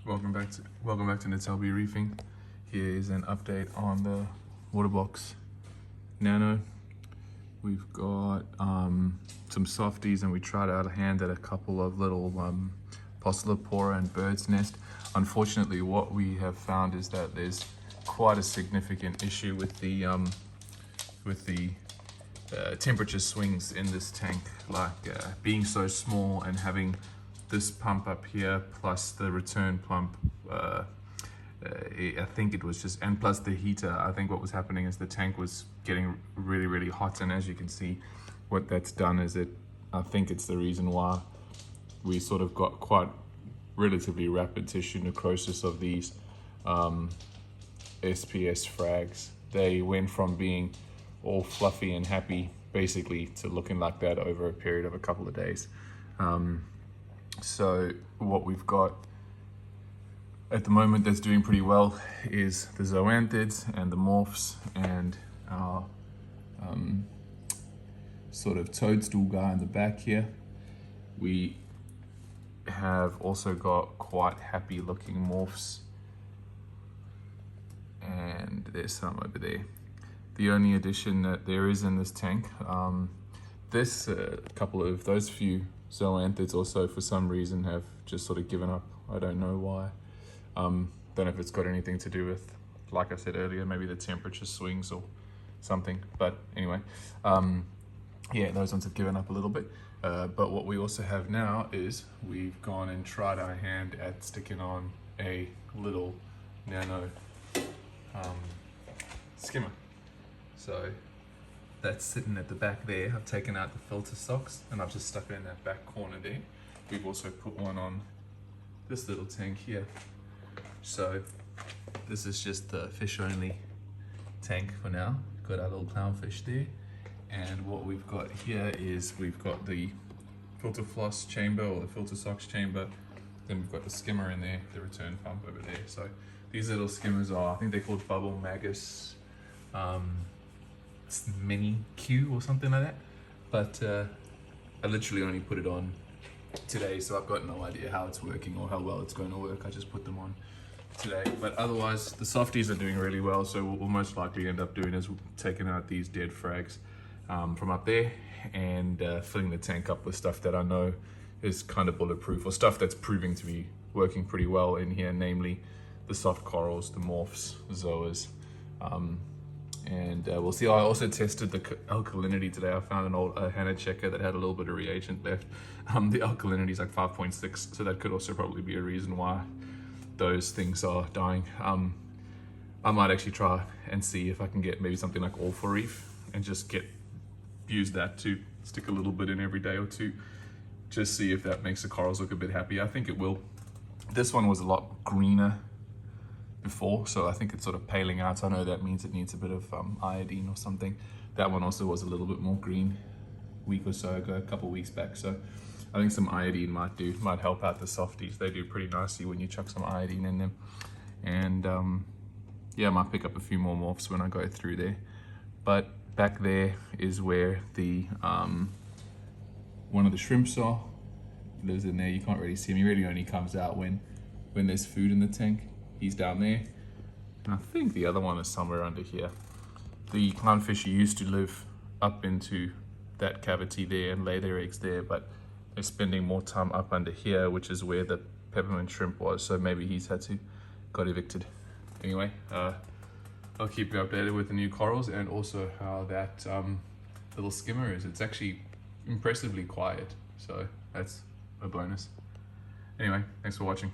Welcome back to Temp Reefing. Here is an update on the Waterbox Nano. We've got some softies, and we tried out a hand at a couple of little Possilopora and bird's nest. Unfortunately, what we have found is that there's quite a significant issue with the temperature swings in this tank, like being so small and having this pump up here plus the return pump. I think it was just, and plus the heater. I think what was happening is the tank was getting really hot, and as you can see, what that's done is I think it's the reason why we sort of got quite relatively rapid tissue necrosis of these SPS frags. They went from being all fluffy and happy basically to looking like that over a period of a couple of days. So what we've got at the moment that's doing pretty well is the zoanthids and the morphs and our sort of toadstool guy in the back here. We have also got quite happy looking morphs, and there's some over there. The only addition that there is in this tank, those few zoanthids also for some reason have just sort of given up. I don't know why. Don't know if it's got anything to do with, like I said earlier, maybe the temperature swings or something. But anyway, yeah, those ones have given up a little bit. But what we also have now is we've gone and tried our hand at sticking on a little nano skimmer. So that's sitting at the back there. I've taken out the filter socks and I've just stuck it in that back corner there. We've also put one on this little tank here. So this is just the fish only tank for now. Got our little clownfish there. And what we've got here is we've got the filter floss chamber or the filter socks chamber. Then we've got the skimmer in there, the return pump over there. So these little skimmers are, I think they're called Bubble Magus Mini Q or something like that. But I literally only put it on today, so I've got no idea how it's working or how well it's going to work. I just put them on today. But otherwise, the softies are doing really well. So what we'll most likely end up doing is taking out these dead frags from up there and filling the tank up with stuff that I know is kind of bulletproof, or stuff that's proving to be working pretty well in here, namely the soft corals, the morphs, zoas. And we'll see. I also tested the alkalinity today. I found an old Hannah checker that had a little bit of reagent left. The alkalinity is like 5.6, so that could also probably be a reason why those things are dying. I might actually try and see if I can get maybe something like All for Reef and just use that to stick a little bit in every day or two. Just see if that makes the corals look a bit happy. I think it will. This one was a lot greener before, so I think it's sort of paling out. I know that means it needs a bit of iodine or something. That one also was a little bit more green a week or so ago, a couple of weeks back. So I think some iodine might help out the softies. They do pretty nicely when you chuck some iodine in them. And yeah, I might pick up a few more morphs when I go through there. But back there is where the one of the shrimps are. He lives in there. You can't really see him. He really only comes out when there's food in the tank. He's down there. And I think the other one is somewhere under here. The clownfish used to live up into that cavity there and lay their eggs there, but they're spending more time up under here, which is where the peppermint shrimp was. So maybe he's got evicted. Anyway, I'll keep you updated with the new corals and also how that little skimmer is. It's actually impressively quiet, so that's a bonus. Anyway, thanks for watching.